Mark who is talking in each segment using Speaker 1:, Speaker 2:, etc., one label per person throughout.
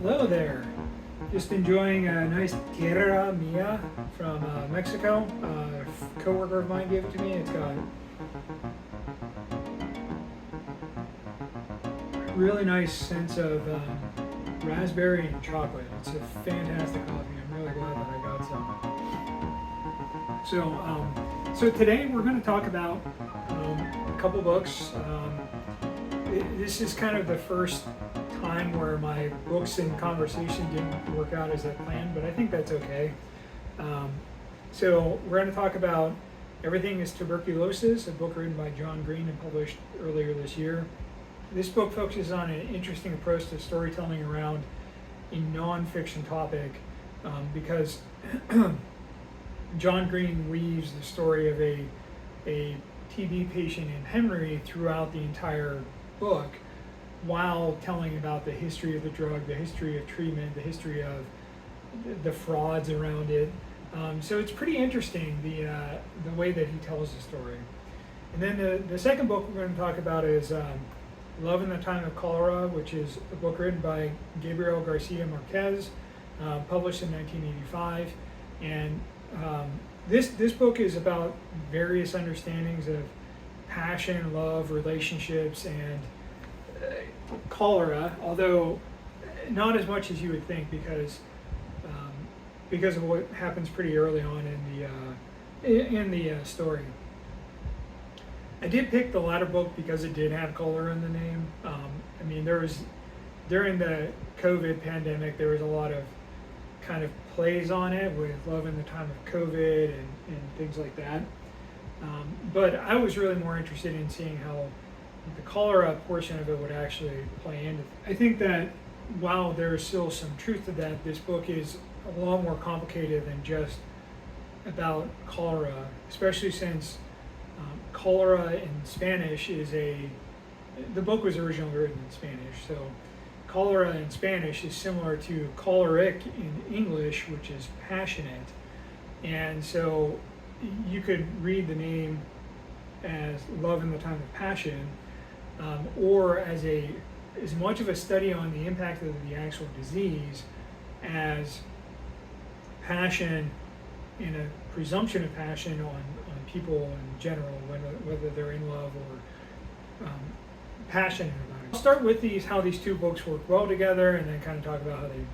Speaker 1: Hello there. Just enjoying a nice Cholera Mia from Mexico. A coworker of mine gave it to me. It's got a really nice sense of raspberry and chocolate. It's a fantastic coffee. I'm really glad that I got some. So today we're going to talk about a couple books. This is kind of the first time where my books and conversation didn't work out as I planned, but I think that's okay. So we're going to talk about Everything is Tuberculosis, a book written by John Green and published earlier this year. This book focuses on an interesting approach to storytelling around a non-fiction topic because John Green weaves the story of a TB patient in Henry throughout the entire book, while telling about the history of the drug, the history of treatment, the history of the frauds around it. So it's pretty interesting, the way that he tells the story. And then the second book we're going to talk about is Love in the Time of Cholera, which is a book written by Gabriel Garcia Marquez, published in 1985. And this book is about various understandings of passion, love, relationships, and cholera, although not as much as you would think, because of what happens pretty early on in the story. I did pick the latter book because it did have cholera in the name. I mean, during the COVID pandemic, there was a lot of kind of plays on it with Love in the Time of COVID and things like that. But I was really more interested in seeing how the cholera portion of it would actually play into. I think that while there is still some truth to that, this book is a lot more complicated than just about cholera, especially since cholera in Spanish the book was originally written in Spanish, so cholera in Spanish is similar to choleric in English, which is passionate. And so you could read the name as Love in the Time of Passion, or as much of a study on the impact of the actual disease as passion and a presumption of passion on people in general, whether they're in love or passionate about it. I'll start with how these two books work well together, and then kind of talk about how the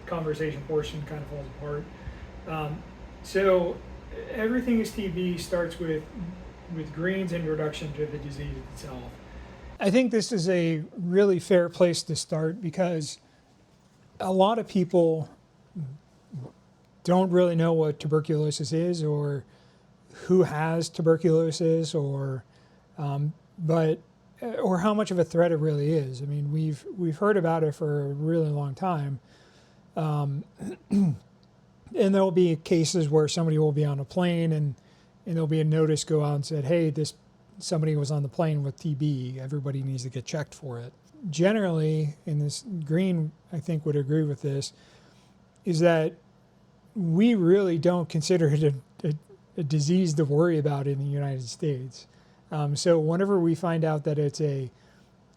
Speaker 1: conversation portion kind of falls apart. So Everything is TB starts with Green's introduction to the disease itself. I think this is a really fair place to start because a lot of people don't really know what tuberculosis is or who has tuberculosis or how much of a threat it really is. I mean, we've heard about it for a really long time. And there'll be cases where somebody will be on a plane and there'll be a notice go out and said, hey, somebody was on the plane with TB. Everybody needs to get checked for it. Generally, and this Green, I think, would agree with this, is that we really don't consider it a disease to worry about in the United States. So whenever we find out that it's a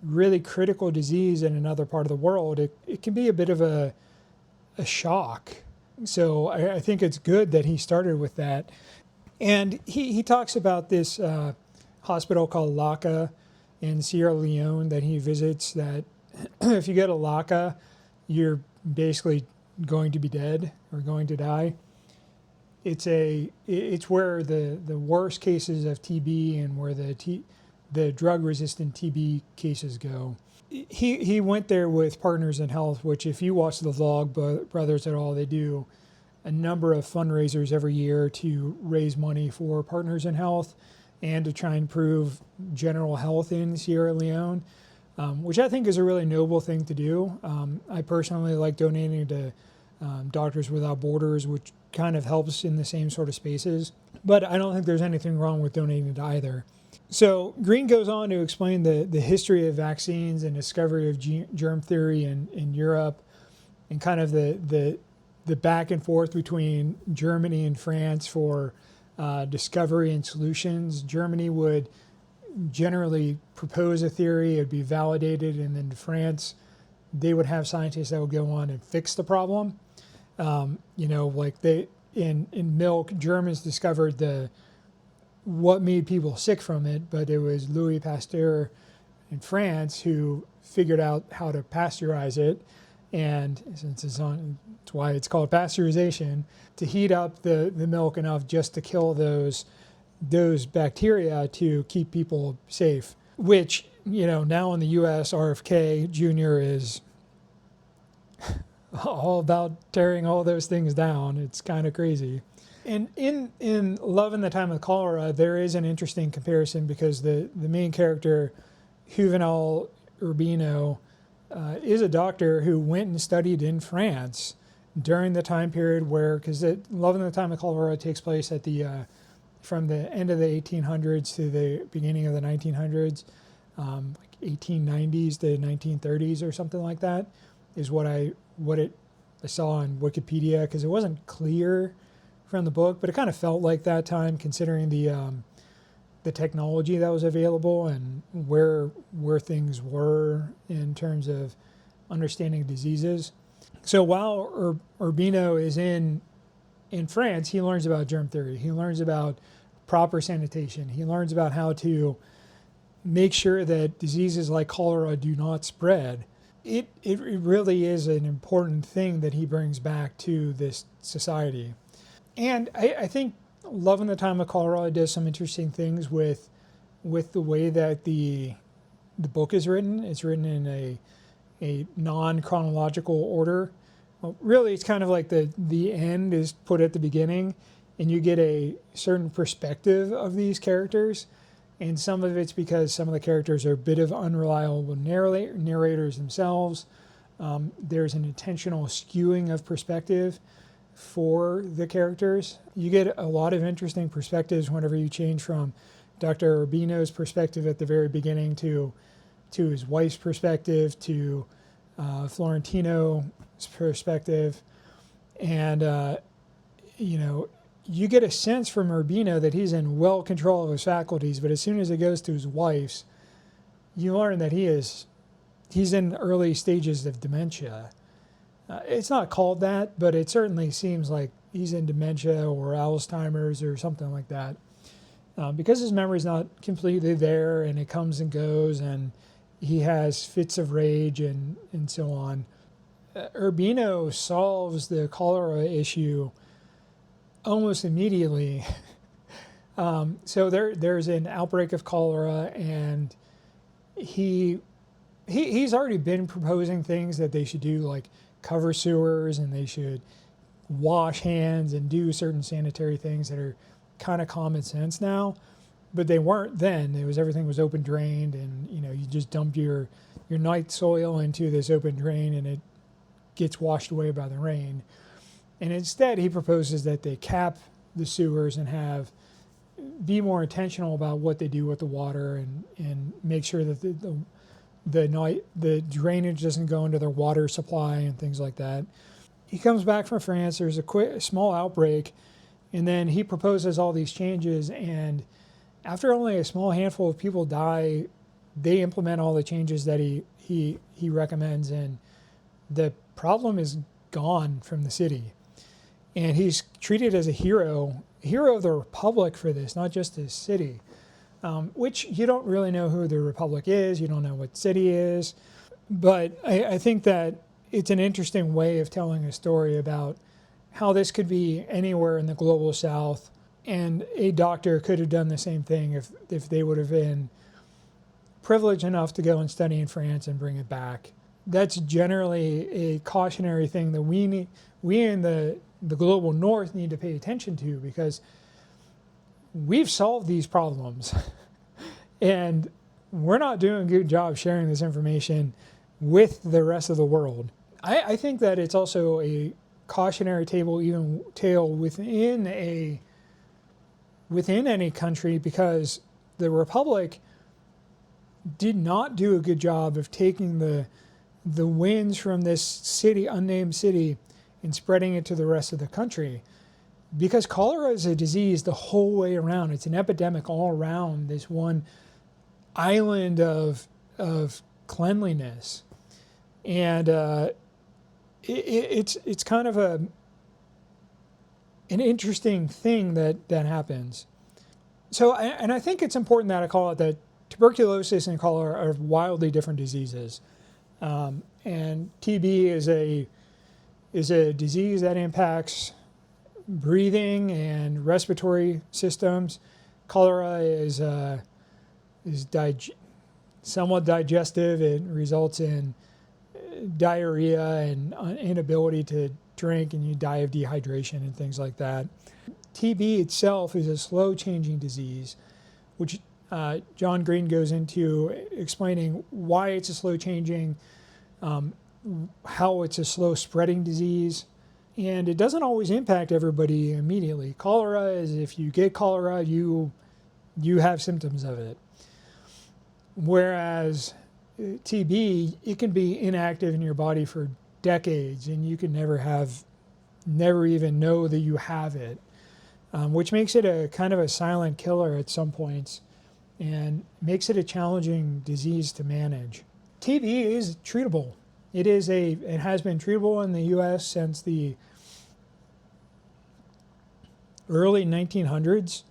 Speaker 1: really critical disease in another part of the world, it can be a bit of a shock. So I think it's good that he started with that. And he talks about this hospital called LACA in Sierra Leone that he visits, that if you go to LACA, you're basically going to be dead or going to die. It's where the worst cases of TB and where the drug-resistant TB cases go. He went there with Partners in Health, which if you watch the Vlog Brothers at all, they do a number of fundraisers every year to raise money for Partners in Health and to try and improve general health in Sierra Leone, which I think is a really noble thing to do. I personally like donating to Doctors Without Borders, which kind of helps in the same sort of spaces. But I don't think there's anything wrong with donating to either. So Green goes on to explain the history of vaccines and discovery of germ theory in Europe, and kind of the the back and forth between Germany and France for discovery and solutions. Germany would generally propose a theory, it would be validated, and then France, they would have scientists that would go on and fix the problem. Like in milk, Germans discovered what made people sick from it, but it was Louis Pasteur in France who figured out how to pasteurize it, and since it's why it's called pasteurization, to heat up the milk enough just to kill those bacteria to keep people safe. Which, now in the U.S., RFK Jr. is all about tearing all those things down. It's kind of crazy. And in Love in the Time of Cholera, there is an interesting comparison because the main character, Juvenal Urbino, is a doctor who went and studied in France during the time period where, because Love in the Time of Cholera takes place at from the end of the 1800s to the beginning of the 1900s, like 1890s to 1930s or something like that, is what I saw on Wikipedia, because it wasn't clear from the book, but it kind of felt like that time considering the technology that was available and where things were in terms of understanding diseases. So while Urbino is in France, he learns about germ theory. He learns about proper sanitation. He learns about how to make sure that diseases like cholera do not spread. It really is an important thing that he brings back to this society. And I think Love in the Time of Cholera does some interesting things with the way that the book is written. It's written in a non-chronological order. Well, really, it's kind of like the end is put at the beginning, and you get a certain perspective of these characters. And some of it's because some of the characters are a bit of unreliable narrators themselves. There's an intentional skewing of perspective for the characters. You get a lot of interesting perspectives whenever you change from Dr. Urbino's perspective at the very beginning to his wife's perspective, to Florentino's perspective. And, you get a sense from Urbino that he's in well control of his faculties, but as soon as it goes to his wife's, you learn that he's in early stages of dementia. It's not called that, but it certainly seems like he's in dementia or Alzheimer's or something like that. Because his memory's not completely there, and it comes and goes, and he has fits of rage and so on. Urbino solves the cholera issue almost immediately. So there's an outbreak of cholera, and he's already been proposing things that they should do, like cover sewers, and they should wash hands and do certain sanitary things that are kind of common sense now, but they weren't then. Everything was open drained, and you just dump your night soil into this open drain, and it gets washed away by the rain. And instead, he proposes that they cap the sewers and be more intentional about what they do with the water, and make sure that the drainage doesn't go into their water supply and things like that. He comes back from France. There's a small outbreak, and then he proposes all these changes. And after only a small handful of people die, they implement all the changes that he recommends, and the problem is gone from the city. And he's treated as a hero of the Republic for this, not just his city, which you don't really know who the Republic is. You don't know what city is. But I think that it's an interesting way of telling a story about how this could be anywhere in the global South. And a doctor could have done the same thing if they would have been privileged enough to go and study in France and bring it back. That's generally a cautionary thing that we in the global North need to pay attention to, because we've solved these problems and we're not doing a good job sharing this information with the rest of the world. I think that it's also a cautionary tale within any country, because the Republic did not do a good job of taking the winds from this unnamed city, and spreading it to the rest of the country. Because cholera is a disease the whole way around. It's an epidemic all around this one island of cleanliness. And it's kind of an interesting thing that happens. So, and I think it's important that I call it that tuberculosis and cholera are wildly different diseases. And TB is a disease that impacts breathing and respiratory systems. Cholera is somewhat digestive. It results in diarrhea and inability to drink, and you die of dehydration and things like that. TB itself is a slow-changing disease, which John Green goes into explaining why it's a slow-changing, how it's a slow-spreading disease, and it doesn't always impact everybody immediately. Cholera is, if you get cholera, you have symptoms of it. Whereas TB, it can be inactive in your body for decades, and you can never even know that you have it, which makes it a kind of a silent killer at some points and makes it a challenging disease to manage. TB is treatable. It has been treatable in the U.S. since the early 1900s,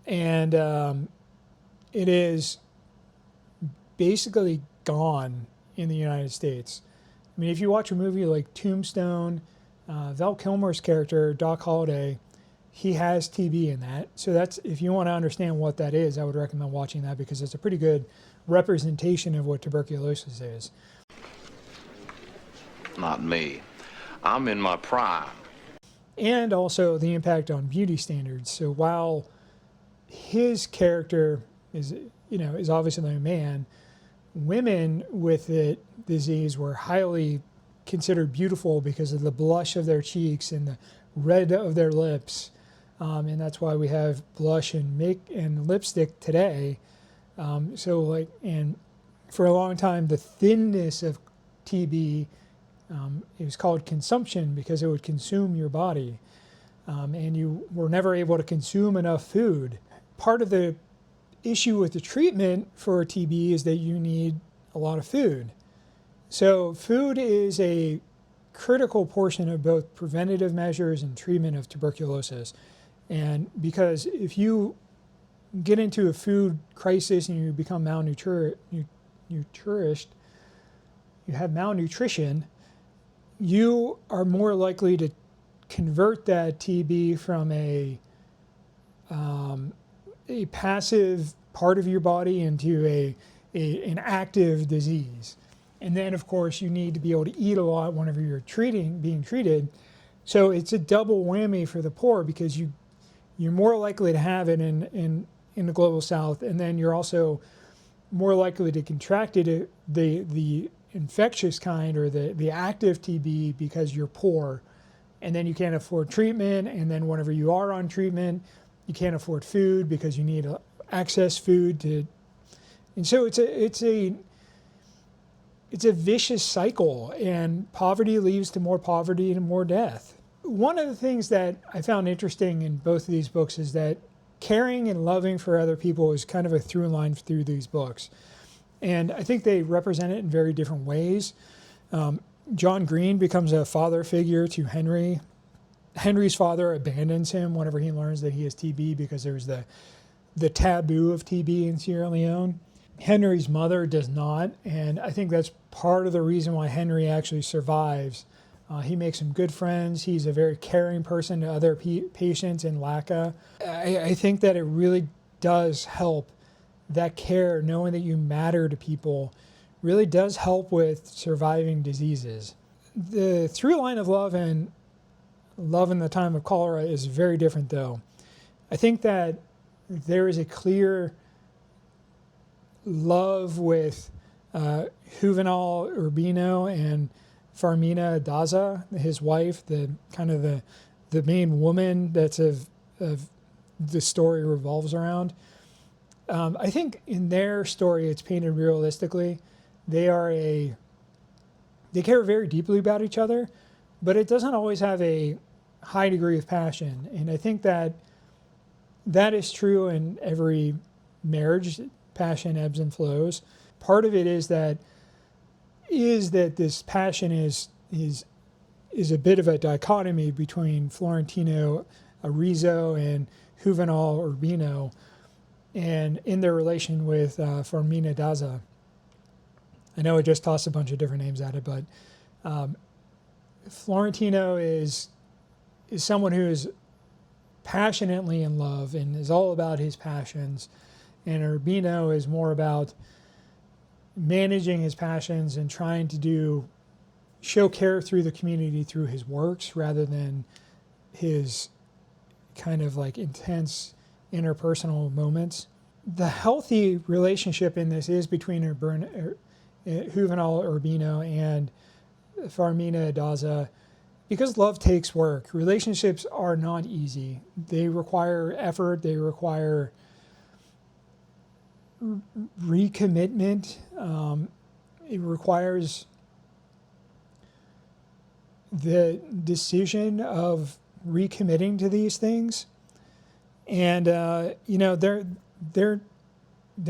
Speaker 1: and it is basically gone in the United States. I mean, if you watch a movie like Tombstone, Val Kilmer's character, Doc Holliday, he has TB in that. So that's, if you want to understand what that is, I would recommend watching that because it's a pretty good representation of what tuberculosis is.
Speaker 2: Not me. I'm in my prime.
Speaker 1: And also the impact on beauty standards. So while his character is obviously a man, women with the disease were highly considered beautiful because of the blush of their cheeks and the red of their lips. And that's why we have blush and lipstick today. And for a long time, the thinness of TB, it was called consumption because it would consume your body. And you were never able to consume enough food. Part of the issue with the treatment for TB is that you need a lot of food. So food is a critical portion of both preventative measures and treatment of tuberculosis. And because if you get into a food crisis and you become you have malnutrition, you are more likely to convert that TB from a passive part of your body into an active disease. And then, of course, you need to be able to eat a lot whenever you're being treated. So it's a double whammy for the poor because you're more likely to have it in the global south, and then you're also more likely to contract it, the infectious kind or the active TB, because you're poor, and then you can't afford treatment, and then whenever you are on treatment, you can't afford food because you need access food to, and so it's a vicious cycle, and poverty leads to more poverty and more death. One of the things that I found interesting in both of these books is that caring and loving for other people is kind of a through line through these books. And I think they represent it in very different ways. John Green becomes a father figure to Henry. Henry's father abandons him whenever he learns that he has TB because there's the taboo of TB in Sierra Leone. Henry's mother does not, and I think that's part of the reason why Henry actually survives. He makes some good friends. He's a very caring person to other patients in LACA. I think that it really does help. That care, knowing that you matter to people, really does help with surviving diseases. The through line of love and love in the time of cholera is very different, though. I think that there is a clear love with Juvenal Urbino and Farmina Daza, his wife, the main woman that's of the story revolves around. I think in their story, it's painted realistically. They care very deeply about each other, but it doesn't always have a high degree of passion. And I think that that is true in every marriage. Passion ebbs and flows. Part of it is that this passion is a bit of a dichotomy between Florentino Arizo and Juvenal Urbino, and in their relation with Fermina Daza. I know I just tossed a bunch of different names at it, but Florentino is someone who is passionately in love and is all about his passions, and Urbino is more about managing his passions and trying to show care through the community through his works rather than his kind of like intense interpersonal moments. The healthy relationship in this is between Juvenal Urbino and Fermina Daza, because love takes work. Relationships are not easy. They require effort. They require recommitment. It requires the decision of recommitting to these things, and they're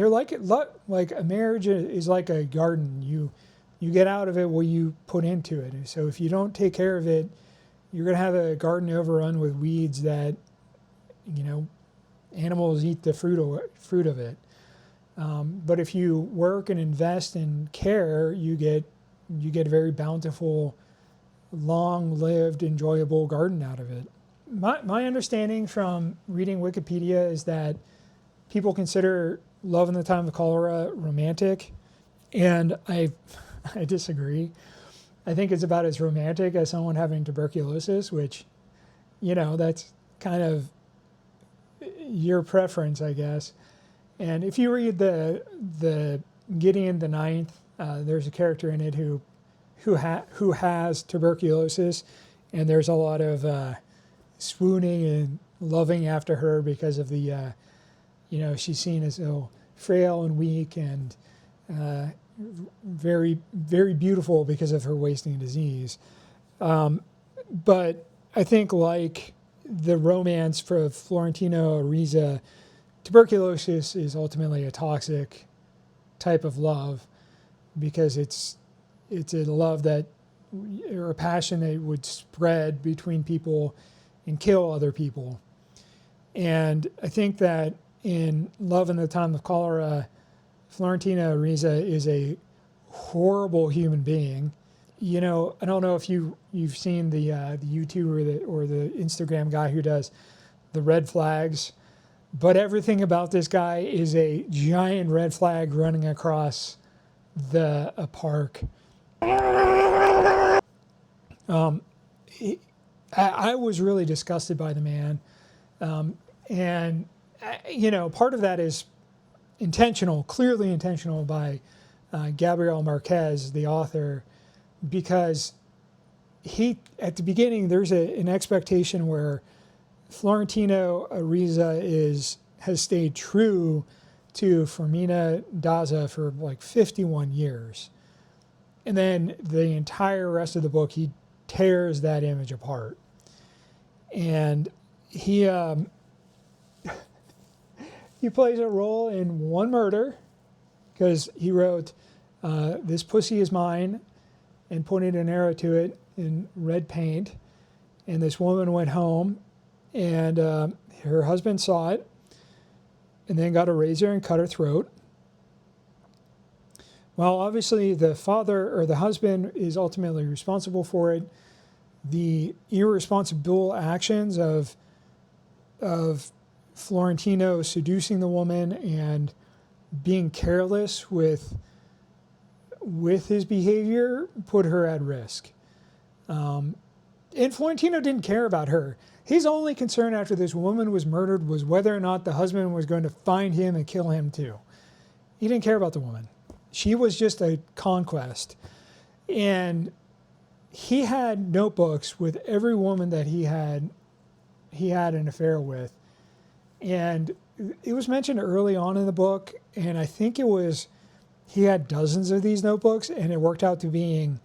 Speaker 1: like a marriage is like a garden. You get out of it what you put into it. So if you don't take care of it, you're gonna have a garden overrun with weeds that animals eat the fruit of it. But if you work and invest and care, you get a very bountiful, long-lived, enjoyable garden out of it. My understanding from reading Wikipedia is that people consider Love in the Time of Cholera romantic, and I disagree. I think it's about as romantic as someone having tuberculosis, which, that's kind of your preference, I guess. And if you read the Gideon the Ninth, there's a character in it who has tuberculosis, and there's a lot of swooning and loving after her because of the she's seen as frail and weak and very, very beautiful because of her wasting disease. But I think, like the romance for Florentino Ariza, tuberculosis is ultimately a toxic type of love, because it's a love that, or a passion that would spread between people and kill other people. And I think that in Love in the Time of Cholera, Florentino Ariza is a horrible human being. I don't know if you've seen the YouTuber or the Instagram guy who does the red flags, but everything about this guy is a giant red flag running across a park. I was really disgusted by the man, and part of that is intentional, clearly intentional by Gabriel Marquez, the author, because at the beginning there's an expectation where Florentino Ariza has stayed true to Fermina Daza for like 51 years. And then the entire rest of the book, he tears that image apart. And he plays a role in one murder, because he wrote, "This pussy is mine," and pointed an arrow to it in red paint. And this woman went home, and her husband saw it, and then got a razor and cut her throat. Well, obviously the father or the husband is ultimately responsible for it. The irresponsible actions of Florentino seducing the woman and being careless with his behavior put her at risk. And Florentino didn't care about her. His only concern after this woman was murdered was whether or not the husband was going to find him and kill him too. He didn't care about the woman. She was just a conquest. And he had notebooks with every woman that he had an affair with. And it was mentioned early on in the book, and I think he had dozens of these notebooks, and it worked out to being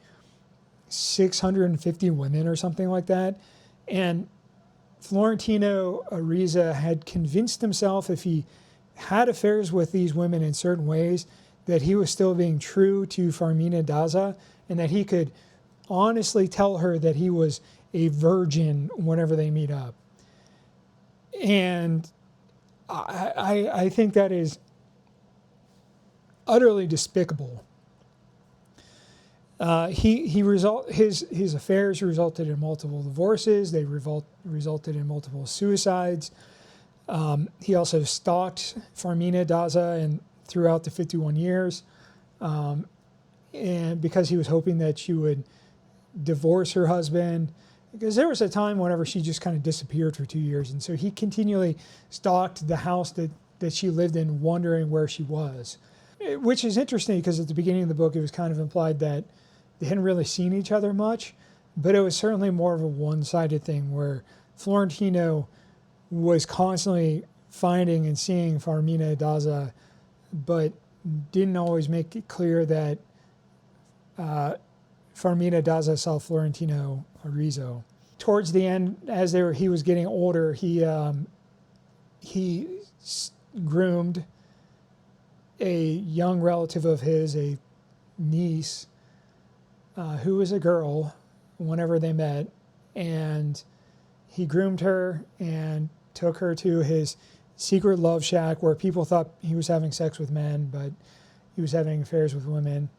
Speaker 1: 650 women or something like that. And Florentino Ariza had convinced himself if he had affairs with these women in certain ways, that he was still being true to Farmina Daza, and that he could honestly tell her that he was a virgin whenever they meet up. And I think that is utterly despicable. His affairs resulted in multiple divorces. They resulted in multiple suicides. He also stalked Farmina Daza and throughout the 51 years, and because he was hoping that she would divorce her husband, because there was a time whenever she just kind of disappeared for 2 years, and so he continually stalked the house that she lived in, wondering where she was. Which is interesting because at the beginning of the book it was kind of implied that they hadn't really seen each other much, but it was certainly more of a one-sided thing where Florentino was constantly finding and seeing Farmina Daza, but didn't always make it clear that Farmina Daza saw Florentino Arizo. Towards the end, as he was getting older, he groomed a young relative of his, a niece, who was a girl whenever they met, and he groomed her and took her to his secret love shack where people thought he was having sex with men, but he was having affairs with women.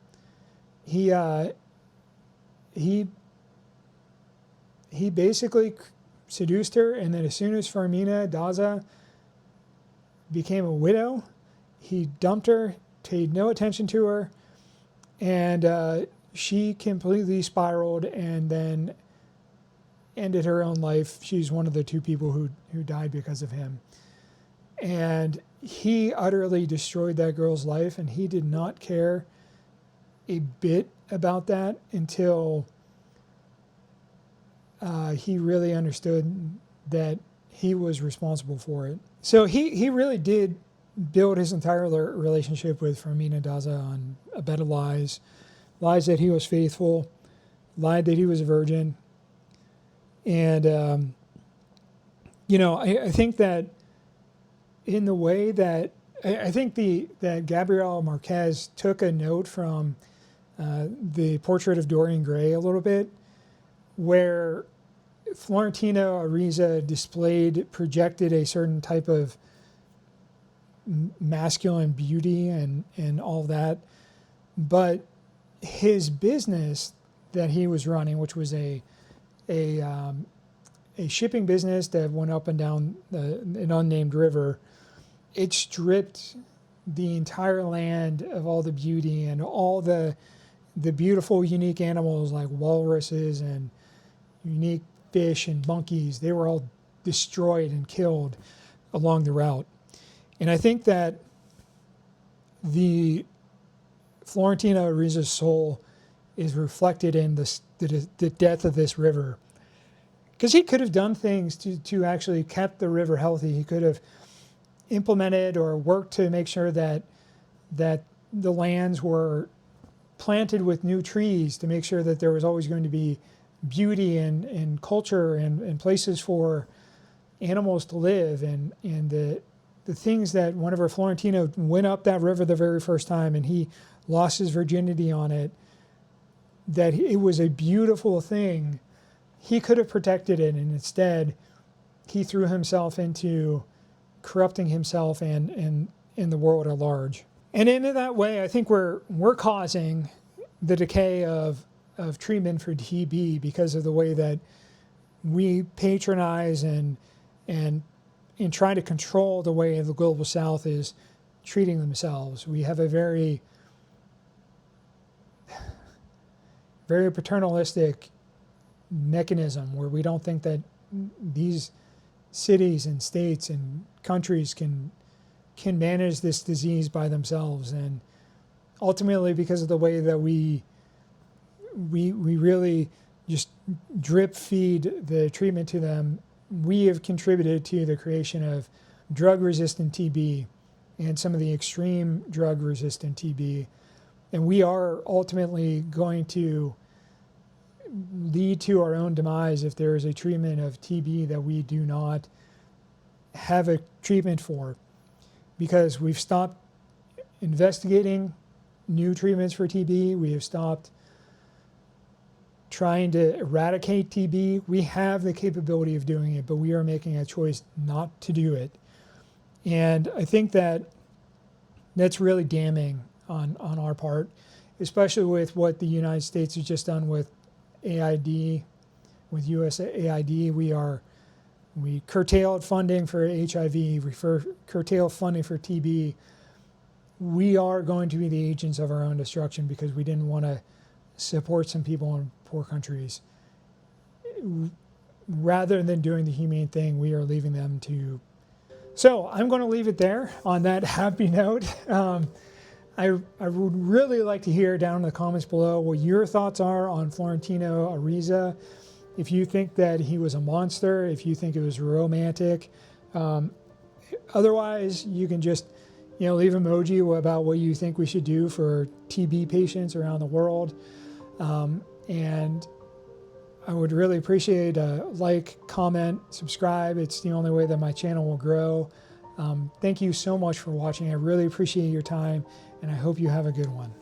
Speaker 1: He basically seduced her, and then as soon as Farmina Daza became a widow, he dumped her, paid no attention to her, and she completely spiraled and then ended her own life. She's one of the 2 people who died because of him. And he utterly destroyed that girl's life, and he did not care a bit about that until he really understood that he was responsible for it. So he really did build his entire relationship with Farmina Daza on a bed of lies that he was faithful, lied that he was a virgin. And, I think that in the way that, I think that Gabriel Marquez took a note from the Portrait of Dorian Gray a little bit, where Florentino Ariza projected a certain type of masculine beauty and all that, but his business that he was running, which was a shipping business that went up and down an unnamed river, it stripped the entire land of all the beauty and all the beautiful, unique animals like walruses and unique fish and monkeys. They were all destroyed and killed along the route. And I think that the Florentino Ariza's soul is reflected in the death of this river. Because he could have done things to actually keep the river healthy. He could have implemented or worked to make sure that the lands were planted with new trees to make sure that there was always going to be beauty and culture and places for animals to live. And the things that whenever Florentino went up that river the very first time and he lost his virginity on it, that it was a beautiful thing. He could have protected it, and instead he threw himself into corrupting himself and the world at large. And in that way, I think we're causing the decay of treatment for TB because of the way that we patronize and try to control the way the global South is treating themselves. We have a very, very paternalistic mechanism where we don't think that these cities and states and countries can manage this disease by themselves. And ultimately, because of the way that we really just drip feed the treatment to them, we have contributed to the creation of drug-resistant TB and some of the extreme drug-resistant TB. And we are ultimately going to lead to our own demise if there is a treatment of TB that we do not have a treatment for, because we've stopped investigating new treatments for TB. We have stopped trying to eradicate TB. We have the capability of doing it, but we are making a choice not to do it. And I think that that's really damning on our part, especially with what the United States has just done with AID, with USAID. We curtailed funding for HIV, we curtailed funding for TB. We are going to be the agents of our own destruction because we didn't want to support some people in poor countries. Rather than doing the humane thing, we are leaving them to. So I'm going to leave it there on that happy note. I would really like to hear down in the comments below what your thoughts are on Florentino Ariza. If you think that he was a monster, if you think it was romantic. Otherwise, you can just leave emoji about what you think we should do for TB patients around the world. And I would really appreciate a like, comment, subscribe. It's the only way that my channel will grow. Thank you so much for watching. I really appreciate your time, and I hope you have a good one.